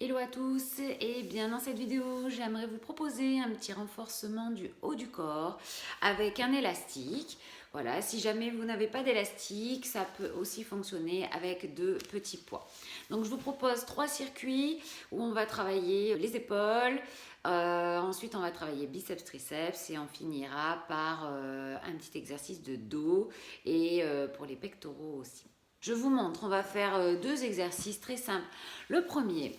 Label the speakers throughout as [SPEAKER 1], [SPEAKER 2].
[SPEAKER 1] Hello à tous, et bien dans cette vidéo j'aimerais vous proposer un petit renforcement du haut du corps avec un élastique. Voilà, si jamais vous n'avez pas d'élastique, ça peut aussi fonctionner avec de petits poids. Donc je vous propose 3 circuits où on va travailler les épaules, ensuite on va travailler biceps, triceps et on finira par un petit exercice de dos et pour les pectoraux aussi. Je vous montre, on va faire 2 exercices très simples. Le premier,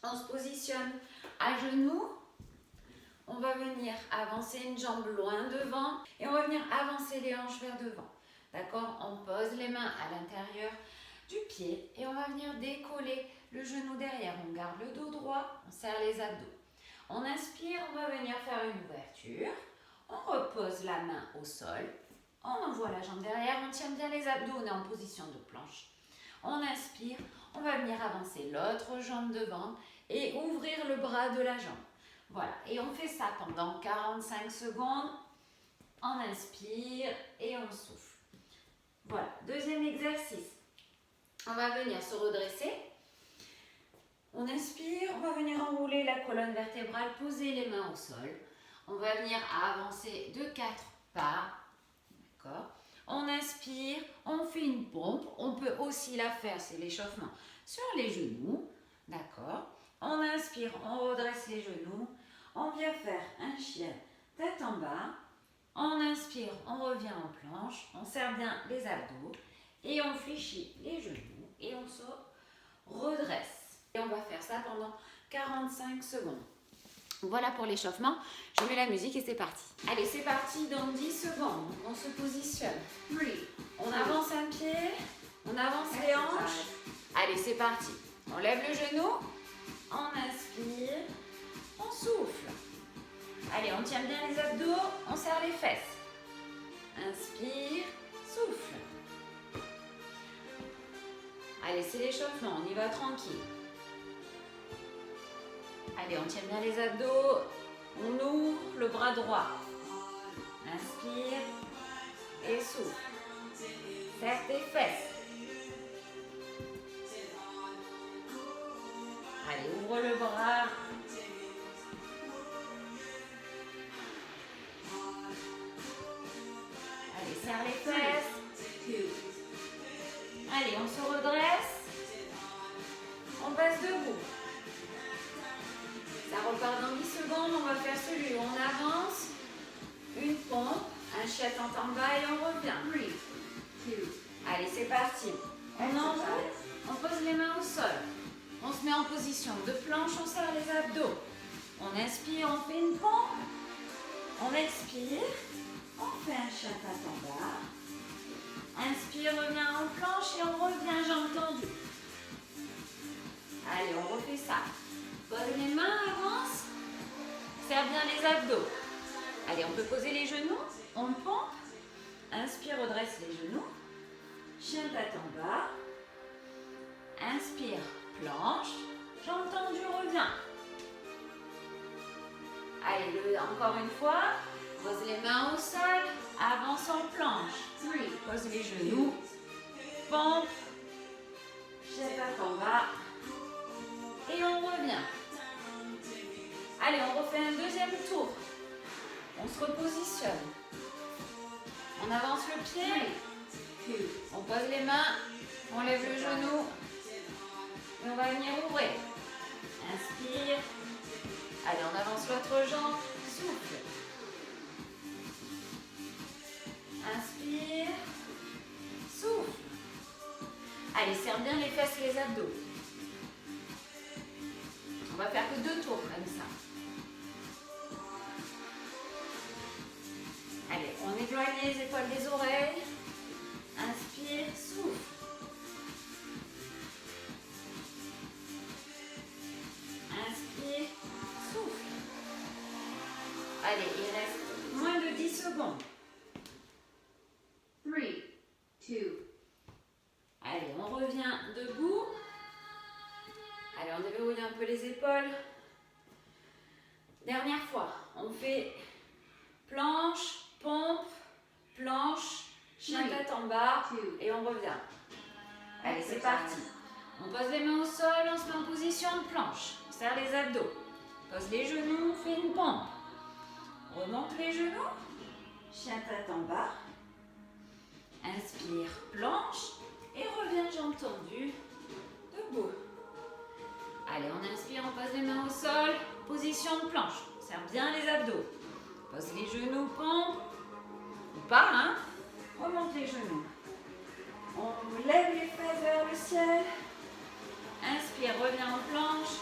[SPEAKER 1] on se positionne à genoux, on va venir avancer une jambe loin devant et on va venir avancer les hanches vers devant. D'accord? On pose les mains à l'intérieur du pied et on va venir décoller le genou derrière. On garde le dos droit, on serre les abdos. On inspire, on va venir faire une ouverture. On repose la main au sol. On envoie la jambe derrière, on tient bien les abdos, on est en position de planche. On inspire, on va venir avancer l'autre jambe devant et ouvrir le bras de la jambe. Voilà, et on fait ça pendant 45 secondes. On inspire et on souffle. Voilà, deuxième exercice. On va venir se redresser. On inspire, on va venir enrouler la colonne vertébrale, poser les mains au sol. On va venir avancer de 4 pas. D'accord ? On inspire, on fait une pompe. On peut aussi la faire, c'est l'échauffement, sur les genoux. D'accord ? On inspire, on redresse les genoux. On vient faire un chien tête en bas. On inspire, on revient en planche. On serre bien les abdos. Et on fléchit les genoux. Et on se redresse. Et on va faire ça pendant 45 secondes. Voilà pour l'échauffement. Je mets la musique et c'est parti. Allez, c'est parti dans 10 secondes. On se positionne. On avance un pied. On avance les hanches. Allez, c'est parti. On lève le genou. On inspire. On souffle. Allez, on tient bien les abdos. On serre les fesses. Inspire. Souffle. Allez, c'est l'échauffement. On y va tranquille. Allez, on tient bien les abdos. On ouvre le bras droit. Inspire et souffle. Serre tes fesses. Allez, ouvre le bras. Allez, serre les fesses. Allez, on se redresse. On passe debout. Ça repart dans 10 secondes. On va faire celui où on avance. Une pompe, un chien tête en bas et on revient. Allez, c'est parti. On enroule, on pose les mains au sol. On se met en position de planche, on serre les abdos. On inspire, on fait une pompe. On expire, on fait un chien tête en bas. Inspire, revient en planche et on revient jambes tendues. Allez, on refait ça. Pose les mains, avance. Serre bien les abdos. Allez, on peut poser les genoux. On pompe. Inspire, redresse les genoux. Chien tête en bas. Inspire, planche. Jambes tendues, reviens. Allez, encore une fois. Pose les mains au sol. Avance en planche. Pose les genoux. Pompe. Chien tête en bas. Et on revient. Allez, on refait un deuxième tour. On se repositionne. On avance le pied. On pose les mains. On lève le genou. Et on va venir ouvrir. Inspire. Allez, on avance l'autre jambe. Souffle. Inspire. Souffle. Allez, serre bien les fesses et les abdos. On va faire que 2 tours comme ça. Allez, on éloigne les épaules des oreilles. Inspire, souffle. Inspire, souffle. Allez, il reste moins de 10 secondes. 3, 2. Allez, on revient debout. Allez, on déverrouille un peu les épaules. Dernière fois, on fait planche, pompe, planche, chien tête en bas et on revient. Allez, c'est parti. On pose les mains au sol, on se met en position de de planche. Serre les abdos. Pose les genoux, fais une pompe. Remonte les genoux. Chien tête en bas. Inspire, planche. Et reviens jambes tendues. Debout. Allez, on inspire, on pose les mains au sol. Position de planche. Serre bien les abdos. Pose les genoux, pompe. Ou pas, hein? Remonte les genoux. On lève les fesses vers le ciel. Inspire, reviens en planche.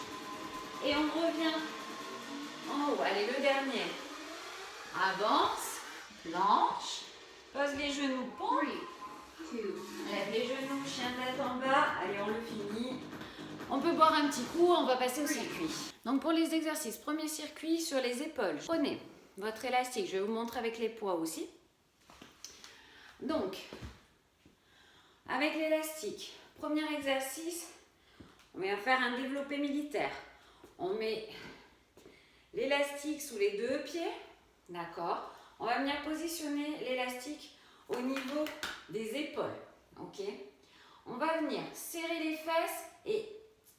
[SPEAKER 1] Et on revient en haut. Allez, le dernier. Avance, planche. Pose les genoux, pompe. Lève les genoux, chien tête en bas. Allez, on le finit. On peut boire un petit coup, on va passer au circuit. Donc pour les exercices, premier circuit sur les épaules. Prenez votre élastique, je vais vous montrer avec les poids aussi. Donc, avec l'élastique, premier exercice, on va faire un développé militaire. On met l'élastique sous les deux pieds, d'accord? On va venir positionner l'élastique au niveau des épaules, ok? On va venir serrer les fesses et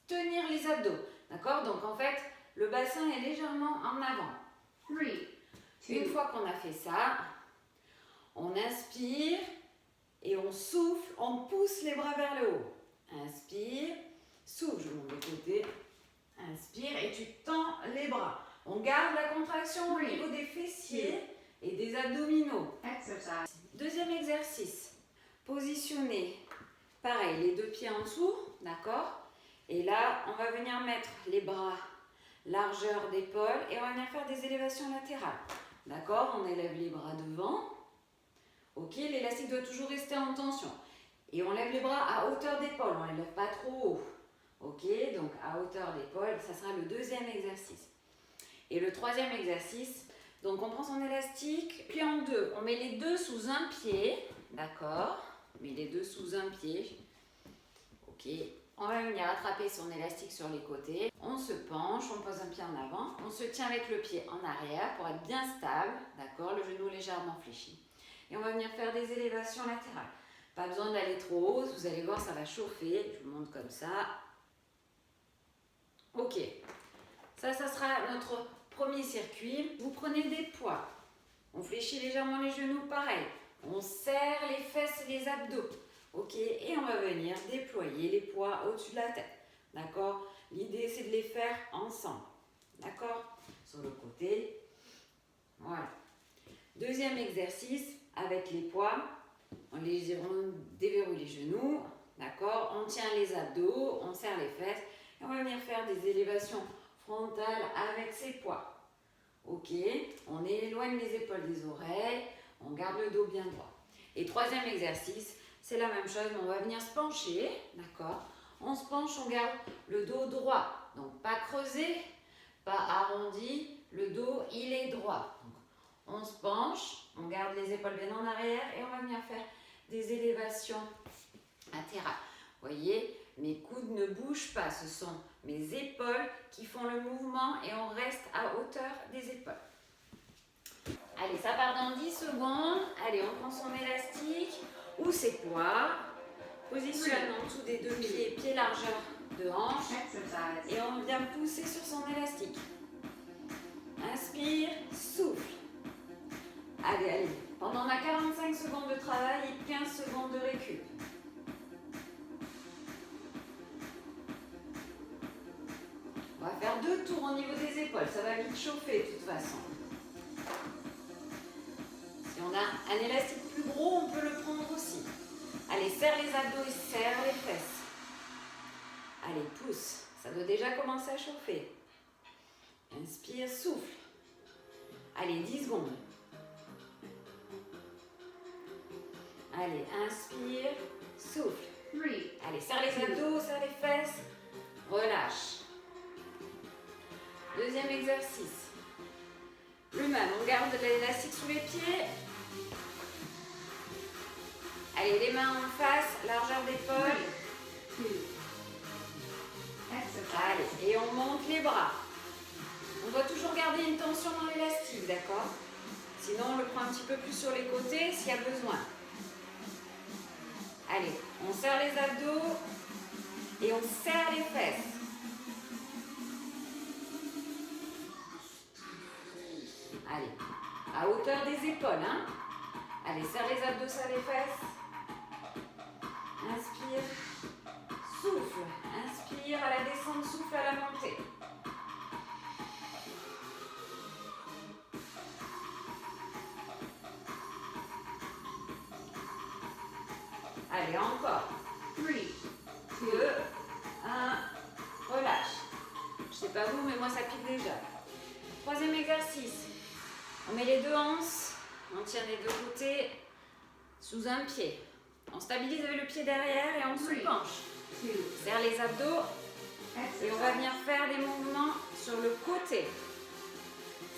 [SPEAKER 1] tenir les abdos, d'accord? Donc en fait, le bassin est légèrement en avant. Une fois qu'on a fait ça, on inspire et on souffle, on pousse les bras vers le haut. Inspire, souffle, je monte de côté. Inspire et tu tends les bras. On garde la contraction au niveau des fessiers et des abdominaux. Deuxième exercice. Positionner, pareil, les deux pieds en dessous, d'accord? Et là, on va venir mettre les bras largeur d'épaule et on va venir faire des élévations latérales. D'accord? On élève les bras devant. Ok, l'élastique doit toujours rester en tension. Et on lève les bras à hauteur d'épaule, on ne les lève pas trop haut. Ok, donc à hauteur d'épaule, ça sera le deuxième exercice. Et le troisième exercice, donc on prend son élastique, puis en deux. On met les deux sous un pied, d'accord? On met les deux sous un pied. Ok, on va venir attraper son élastique sur les côtés. On se penche, on pose un pied en avant. On se tient avec le pied en arrière pour être bien stable, d'accord? Le genou légèrement fléchi. Et on va venir faire des élévations latérales. Pas besoin d'aller trop haut, vous allez voir, ça va chauffer. Je vous montre comme ça. Ok, ça sera notre premier circuit. Vous prenez des poids. On fléchit légèrement les genoux, pareil. On serre les fesses et les abdos. Ok, et on va venir déployer les poids au-dessus de la tête. D'accord? L'idée, c'est de les faire ensemble. D'accord? Sur le côté. Voilà. Deuxième exercice, avec les poids. On déverrouille les genoux. D'accord? On tient les abdos, on serre les fesses. Et on va venir faire des élévations frontales avec ces poids. Ok, on éloigne les épaules des oreilles, on garde le dos bien droit. Et troisième exercice, c'est la même chose, mais on va venir se pencher, d'accord? On se penche, on garde le dos droit. Donc pas creusé, pas arrondi, le dos il est droit. Donc, on se penche, on garde les épaules bien en arrière et on va venir faire des élévations latérales. Vous voyez, mes coudes ne bougent pas, ce sont mes épaules qui font le mouvement et on reste à hauteur des épaules. Allez, ça part dans 10 secondes. Allez, on prend son élastique ou ses poids. Positionne en dessous des deux pieds, pied largeur de hanche. Et on vient pousser sur son élastique. Inspire, souffle. Allez, allez. Pendant on a 45 secondes de travail et 15 secondes de récup. On va faire 2 tours au niveau des épaules, ça va vite chauffer de toute façon. Si on a un élastique plus gros, on peut le prendre aussi. Allez, serre les abdos et serre les fesses. Allez, pousse, ça doit déjà commencer à chauffer. Inspire, souffle. Allez, 10 secondes. Allez, inspire, souffle. Allez, serre les abdos, serre les fesses. Relâche. Deuxième exercice. Le même, on garde l'élastique sous les pieds. Allez, les mains en face, largeur d'épaule. Allez, et on monte les bras. On doit toujours garder une tension dans l'élastique, d'accord? Sinon, on le prend un petit peu plus sur les côtés s'il y a besoin. Allez, on serre les abdos et on serre les fesses. Allez, à hauteur des épaules. Hein. Allez, serre les abdos, serre les fesses. Inspire, souffle. Inspire à la descente, souffle à la montée. Allez, encore. 3, 2, 1. Relâche. Je sais pas vous, mais moi ça pique déjà. Troisième exercice. On met les deux hanches, on tient les deux côtés sous un pied. On stabilise avec le pied derrière et on se penche. Serre les abdos et on va venir faire des mouvements sur le côté.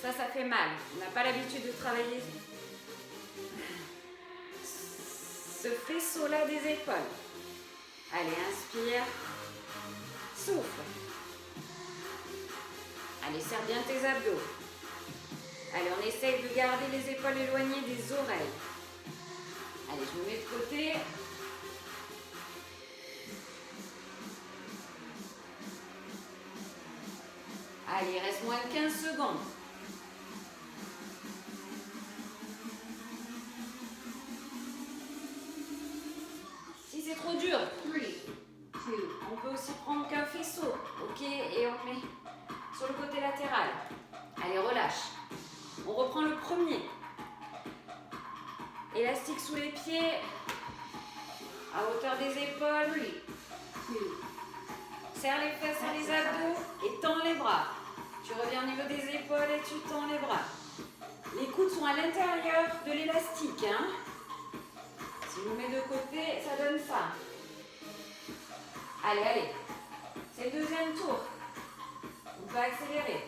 [SPEAKER 1] Ça fait mal. On n'a pas l'habitude de travailler ce faisceau-là des épaules. Allez, inspire. Souffle. Allez, serre bien tes abdos. Allez, on essaye de garder les épaules éloignées des oreilles. Allez, je me mets de côté. Allez, il reste moins de 15 secondes. Si c'est trop dur, on peut aussi prendre qu'un faisceau, ok, et on met sur le côté latéral. Allez, relâche. On reprend le premier. Élastique sous les pieds, à hauteur des épaules. Serre les fesses, serre les abdos et tends les bras. Tu reviens au niveau des épaules et tu tends les bras. Les coudes sont à l'intérieur de l'élastique. Hein. Si je me mets de côté, ça donne ça. Allez, allez. C'est le deuxième tour. On peut accélérer.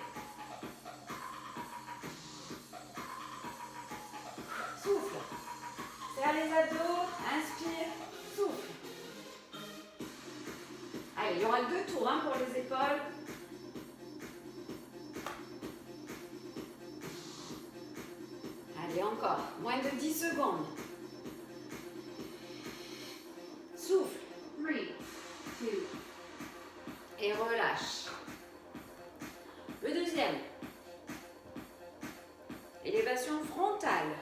[SPEAKER 1] Souffle. Serre les abdos. Inspire. Souffle. Allez, il y aura 2 tours hein, pour les épaules. Allez, encore. Moins de 10 secondes. Souffle. 3, 2. Et relâche. Le deuxième. Élévation frontale.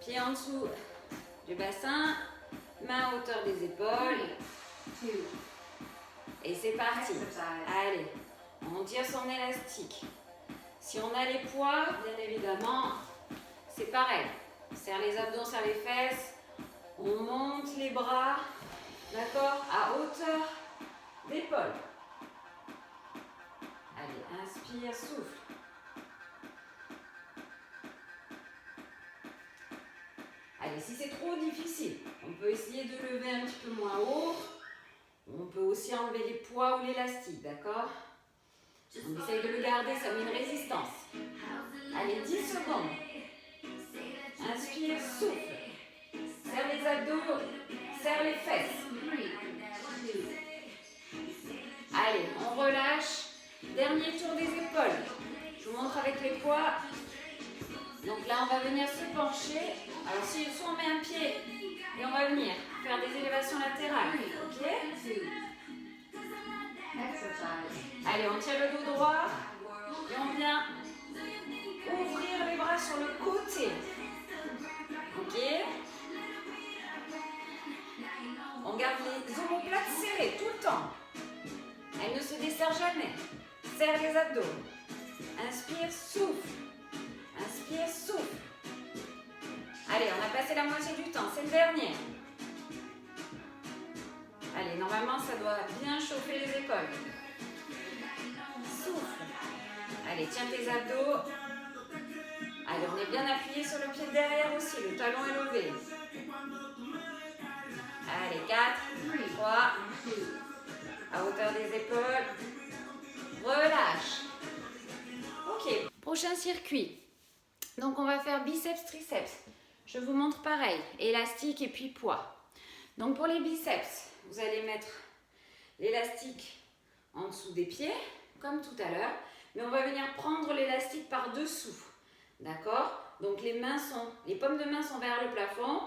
[SPEAKER 1] Pied en dessous du bassin. Main à hauteur des épaules. Et c'est parti. Allez, on tire son élastique. Si on a les poids, bien évidemment, c'est pareil. Serre les abdos, serre les fesses. On monte les bras, d'accord, à hauteur d'épaule. Allez, inspire, souffle. Allez, si c'est trop difficile, on peut essayer de lever un petit peu moins haut. On peut aussi enlever les poids ou l'élastique, d'accord? On essaye de le garder, ça met une résistance. Allez, 10 secondes. Inspire, souffle. Serre les abdos, serre les fesses. Allez, on relâche. Dernier tour des épaules. Je vous montre avec les poids. Donc là, on va venir se pencher. Alors, si soit on met un pied et on va venir faire des élévations latérales. Ok? Allez, on tire le dos droit et on vient ouvrir les bras sur le côté. Ok? On garde les omoplates serrées tout le temps. Elles ne se desserrent jamais. Serre les abdos. Inspire, souffle. Inspire, souffle. Allez, on a passé la moitié du temps. C'est le dernier. Allez, normalement, ça doit bien chauffer les épaules. Souffle. Allez, tiens tes abdos. Allez, on est bien appuyé sur le pied de derrière aussi. Le talon est levé. Allez, 4, 3, à hauteur des épaules. Relâche. Ok, prochain circuit. Donc, on va faire biceps, triceps. Je vous montre pareil, élastique et puis poids. Donc, pour les biceps, vous allez mettre l'élastique en dessous des pieds, comme tout à l'heure. Mais on va venir prendre l'élastique par-dessous. D'accord? Donc, les paumes de main sont vers le plafond.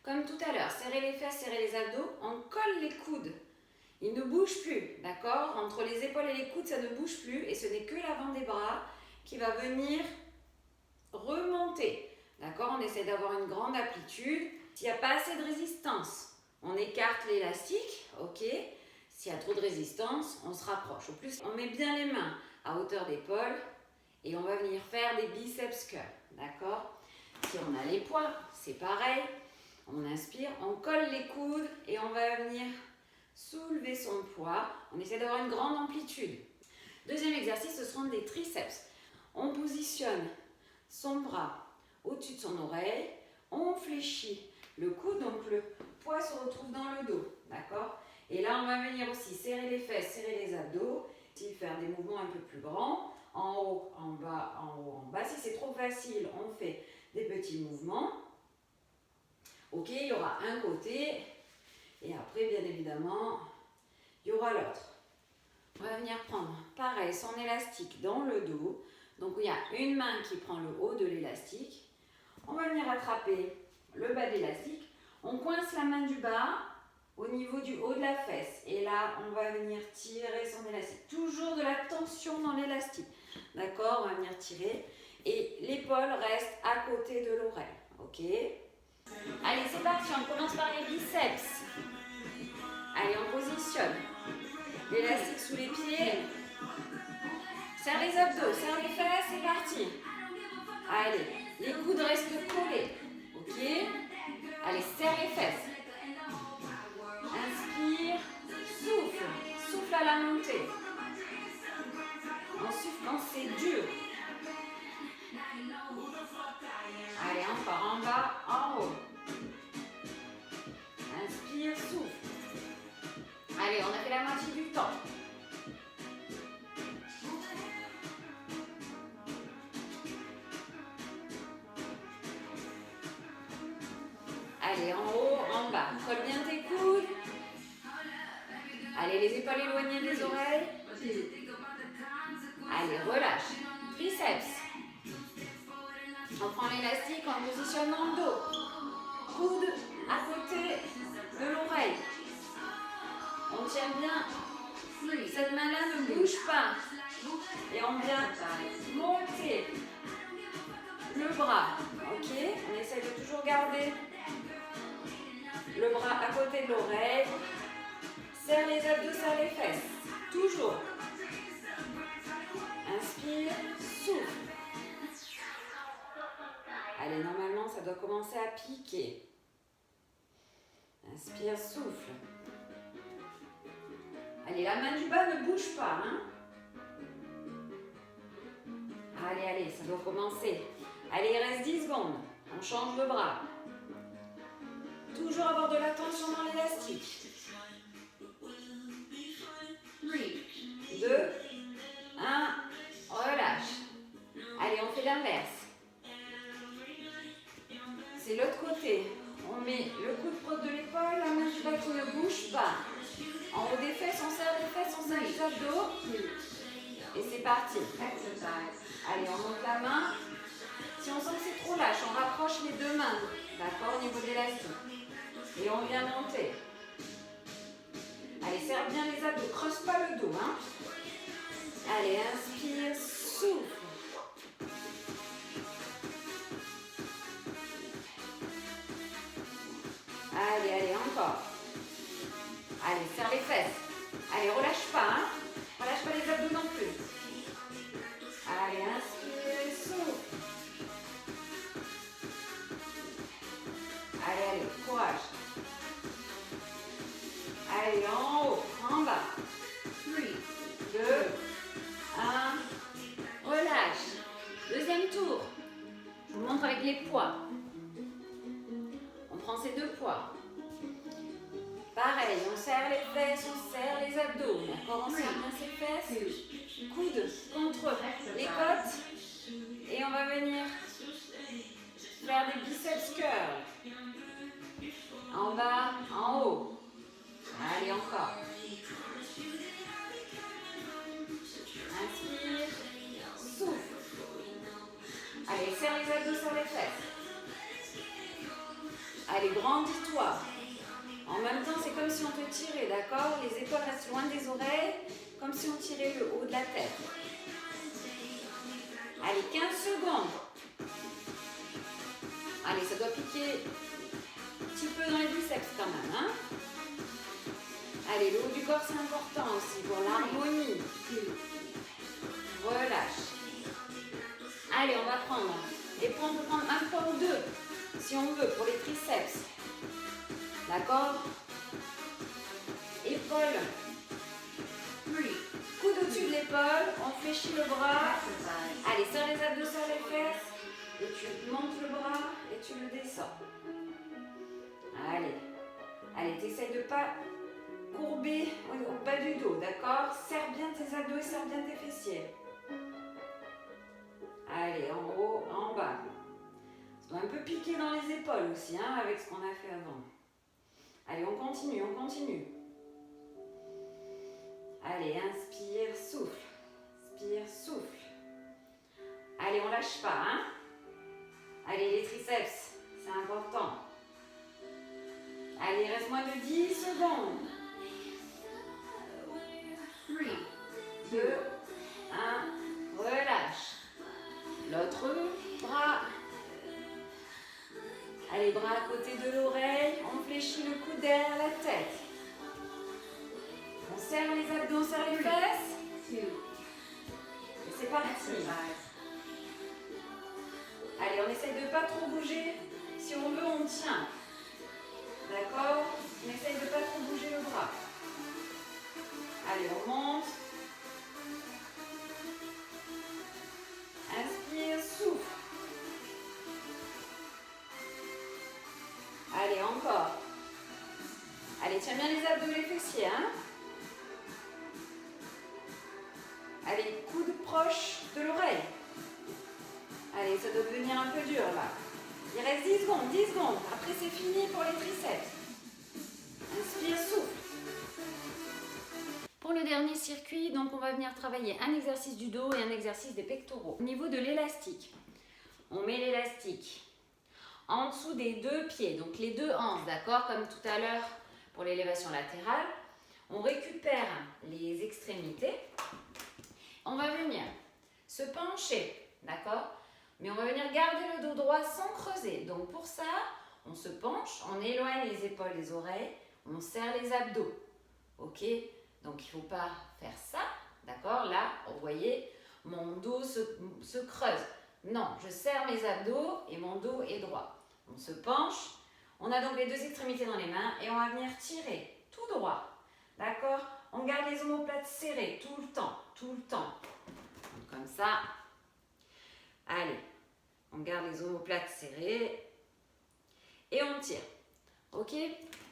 [SPEAKER 1] Comme tout à l'heure, serrez les fesses, serrez les abdos. On colle les coudes. Ils ne bougent plus. D'accord? Entre les épaules et les coudes, ça ne bouge plus. Et ce n'est que l'avant des bras qui va venir remonter. D'accord? On essaie d'avoir une grande amplitude. S'il n'y a pas assez de résistance, on écarte l'élastique, ok? S'il y a trop de résistance, on se rapproche. Au plus, on met bien les mains à hauteur d'épaule et on va venir faire des biceps curls, d'accord? Si on a les poids, c'est pareil. On inspire, on colle les coudes et on va venir soulever son poids. On essaie d'avoir une grande amplitude. Deuxième exercice, ce seront des triceps. On positionne son bras au-dessus de son oreille, on fléchit le coude, donc le poids se retrouve dans le dos, d'accord? Et là, on va venir aussi serrer les fesses, serrer les abdos, faire des mouvements un peu plus grands, en haut, en bas, en haut, en bas. Si c'est trop facile, on fait des petits mouvements. Ok, il y aura un côté, et après, bien évidemment, il y aura l'autre. On va venir prendre, pareil, son élastique dans le dos. Donc, il y a une main qui prend le haut de l'élastique. On va venir attraper le bas de l'élastique. On coince la main du bas au niveau du haut de la fesse. Et là, on va venir tirer son élastique. Toujours de la tension dans l'élastique. D'accord? On va venir tirer. Et l'épaule reste à côté de l'oreille. Ok? Allez, c'est parti. On commence par les biceps. Allez, on positionne. L'élastique sous les pieds. Serre les abdos, serre les fesses, c'est parti. Allez, les coudes restent collés. Ok? Allez, serre les fesses. Inspire, souffle. Souffle à la montée. On souffle quand c'est dur. Allez, encore en bas, en haut. Inspire, souffle. Allez, on a fait la moitié du temps. Allez, en haut, en bas. Colle bien tes coudes. Allez, les épaules éloignées des oreilles. Allez, relâche. Triceps. On prend l'élastique, on positionne dans le dos. Coude à côté de l'oreille. On tient bien. Cette main-là ne bouge pas. Et on vient monter le bras. Ok? On essaie de toujours garder le bras à côté de l'oreille. Serre les abdos, serre les fesses. Toujours. Inspire, souffle. Allez, normalement, ça doit commencer à piquer. Inspire, souffle. Allez, la main du bas ne bouge pas. Hein? Allez, ça doit commencer. Allez, il reste 10 secondes. On change le bras. Toujours avoir de la tension dans l'élastique. 2, 1, relâche. Allez, on fait l'inverse. C'est l'autre côté. On met le coude proche de l'épaule, la main du bas qui ne bouge pas. En haut des fesses, on serre les fesses, on serre les abdos. Et c'est parti. Allez, on monte la main. Si on sent que c'est trop lâche, on rapproche les deux mains. D'accord, au niveau de l'élastique. Et on vient monter. Allez, serre bien les abdos. Creuse pas le dos. Hein. Allez, inspire, souffle. Allez, encore. Allez, serre les fesses. Allez, relâche pas. Hein. Relâche pas les abdos non plus. Allez, inspire, souffle. Allez, courage. Allez, en haut, en bas. 3, 2, 1. Relâche. Deuxième tour. Je vous montre avec les poids. On prend ces deux poids. Pareil, on serre les fesses, on serre les abdos. D'accord, on serre bien ses fesses. Coude contre les côtes. Et on va venir faire des biceps curls. En bas, en haut. Allez, encore. Inspire, souffle. Allez, serre les abdos sur les fesses. Allez, grandis-toi. En même temps, c'est comme si on te tirait, d'accord? Les épaules restent loin des oreilles, comme si on tirait le haut de la tête. Allez, 15 secondes. Allez, ça doit piquer un petit peu dans les biceps quand même. Hein. Allez, le haut du corps, c'est important aussi pour l'harmonie. Relâche. Allez, on va prendre des poids, on peut prendre un poids ou deux, si on veut, pour les triceps. D'accord? Épaule. Coude au-dessus de l'épaule, on fléchit le bras. Allez, serre les abdos, serre les fesses. Et tu montes le bras et tu le descends. Allez. Allez, t'essayes de ne pas courber au bas du dos, d'accord? Serre bien tes abdos et serre bien tes fessiers. Allez, en haut, en bas. Ça doit un peu piquer dans les épaules aussi, hein, avec ce qu'on a fait avant. Allez, on continue, on continue. Allez, inspire, souffle. Inspire, souffle. Allez, on lâche pas, hein. Allez, les triceps, c'est important. Allez, il reste moins de 10 secondes. 3, 2, 1, relâche. L'autre bras. Allez, bras à côté de l'oreille, on fléchit le coude derrière la tête. On serre les abdos, on serre les fesses. Et c'est parti. Allez, on essaye de ne pas trop bouger. Si on veut, on tient. D'accord? On essaye de ne pas trop bouger le bras. Allez, on monte. Inspire, souffle. Allez, encore. Allez, tiens bien les abdos et les fessiers, hein? Allez, coude proche de l'oreille. Allez, ça doit devenir un peu dur là. Il reste 10 secondes, 10 secondes. Après, c'est fini pour les triceps. Inspire, souffle. Pour le dernier circuit, donc on va venir travailler un exercice du dos et un exercice des pectoraux. Au niveau de l'élastique, on met l'élastique en dessous des deux pieds, donc les deux hanches, d'accord? Comme tout à l'heure pour l'élévation latérale. On récupère les extrémités. On va venir se pencher, d'accord? Mais on va venir garder le dos droit sans creuser. Donc pour ça, on se penche, on éloigne les épaules des oreilles, on serre les abdos. Ok? Donc il ne faut pas faire ça, d'accord? Là, vous voyez, mon dos se creuse. Non, je serre mes abdos et mon dos est droit. On se penche, on a donc les deux extrémités dans les mains et on va venir tirer tout droit. D'accord? On garde les omoplates serrées tout le temps, tout le temps. Donc, comme ça. Allez, on garde les omoplates serrées et on tire. Ok?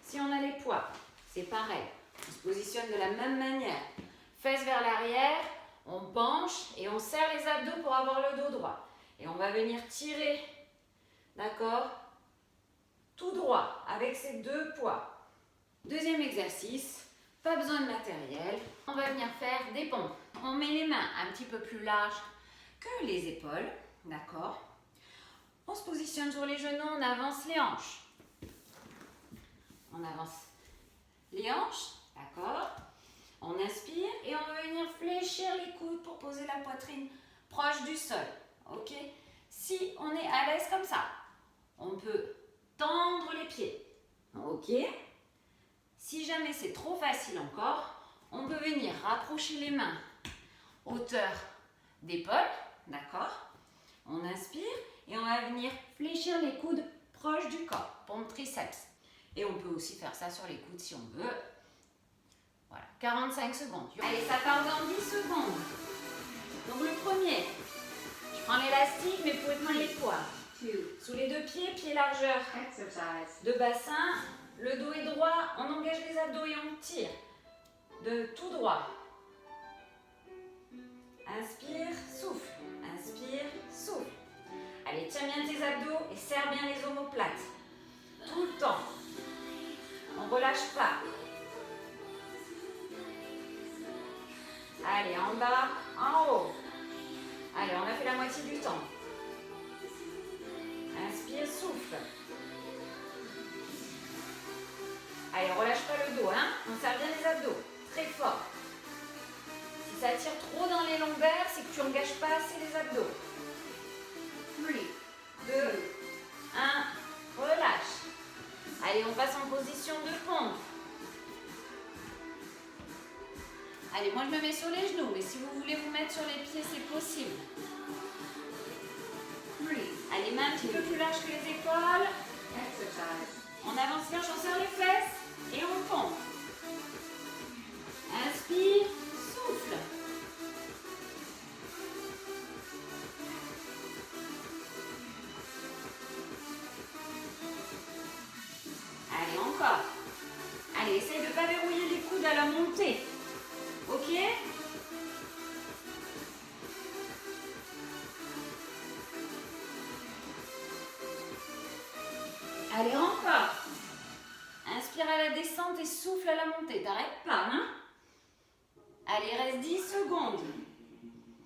[SPEAKER 1] Si on a les poids, c'est pareil. On se positionne de la même manière. Fesses vers l'arrière, on penche et on serre les abdos pour avoir le dos droit. Et on va venir tirer, d'accord? Tout droit avec ces deux poids. Deuxième exercice, pas besoin de matériel. On va venir faire des pompes. On met les mains un petit peu plus larges que les épaules, d'accord? On se positionne sur les genoux, on avance les hanches. On avance les hanches, d'accord? On inspire et on va venir fléchir les coudes pour poser la poitrine proche du sol, ok? Si on est à l'aise comme ça, on peut tendre les pieds, ok? Si jamais c'est trop facile encore, on peut venir rapprocher les mains hauteur d'épaule, d'accord? On inspire et on va venir fléchir les coudes proches du corps, pompe triceps. Et on peut aussi faire ça sur les coudes si on veut. Voilà, 45 secondes. Allez, ça part dans 10 secondes. Donc le premier, je prends l'élastique, mais vous pouvez prendre les poids. Sous les deux pieds, pied largeur de bassin. Le dos est droit, on engage les abdos et on tire. De tout droit. Inspire, souffle. Inspire, souffle. Allez, tiens bien tes abdos et serre bien les omoplates. Tout le temps. On ne relâche pas. Allez, en bas, en haut. Allez, on a fait la moitié du temps. Inspire, souffle. Allez, on relâche pas le dos, hein. On serre bien les abdos, très fort. Si ça tire trop dans les lombaires, c'est que tu n'engages pas assez les abdos. 3, 2, 1, Allez, moi je me mets sur les genoux, mais si vous voulez vous mettre sur les pieds, c'est possible. Allez, mains un petit peu plus larges que les épaules. On avance bien, on serre les fesses et on pompe. Inspire, souffle. Allez, encore. Allez, essaye de ne pas verrouiller les coudes à la montée. Ok? Allez, encore. Inspire à la descente et souffle à la montée. T'arrêtes pas, hein? Allez, reste 10 secondes.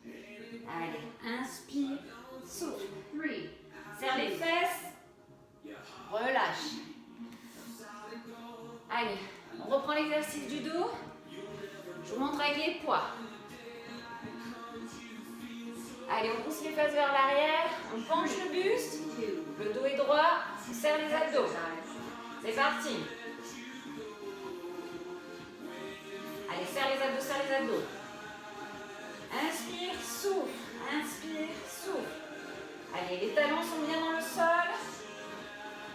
[SPEAKER 1] Allez, inspire, souffle. Serre les fesses. Relâche. Allez, on reprend l'exercice du dos. Je vous montre avec les poids. Allez, on pousse les fesses vers l'arrière. On penche le buste. Le dos est droit. On serre les abdos. C'est parti. Allez, serre les abdos. Inspire, souffle. Inspire, souffle. Allez, les talons sont bien dans le sol.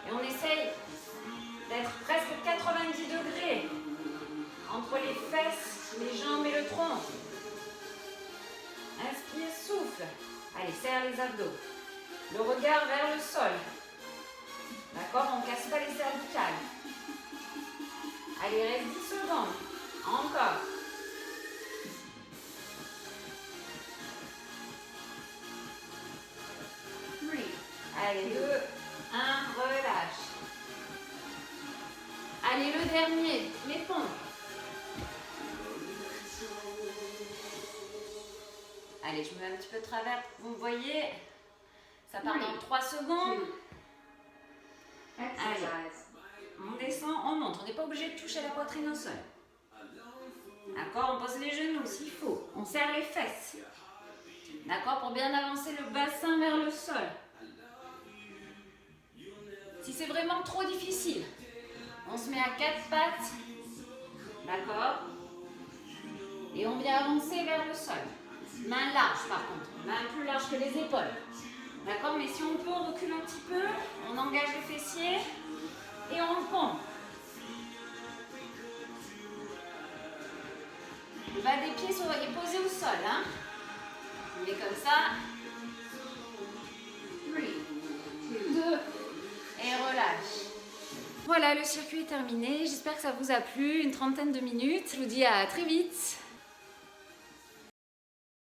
[SPEAKER 1] Et on essaye d'être presque 90 degrés entre les fesses, les jambes et le tronc. Inspire, souffle. Allez, serre les abdos. Le regard vers le sol. D'accord? On ne casse pas les cervicales. Allez, reste 10 secondes. Encore. Allez, 2, 1, relâche. Allez, le dernier, les pompes. Allez, je me mets un petit peu de travers. Vous voyez, ça part dans 3 secondes. Allez, on descend, on monte. On n'est pas obligé de toucher la poitrine au sol. D'accord, on pose les genoux s'il faut. On serre les fesses. D'accord, pour bien avancer le bassin vers le sol. Si c'est vraiment trop difficile, on se met à 4 pattes. D'accord? Et on vient avancer vers le sol. Main large par contre, main plus large que les épaules. D'accord? Mais si on peut, on recule un petit peu, on engage les fessiers et on pompe. Le bas des pieds est posé au sol. Hein? On est comme ça. 3, 2, et relâche. Voilà, le circuit est terminé. J'espère que ça vous a plu. Une trentaine de minutes. Je vous dis à très vite.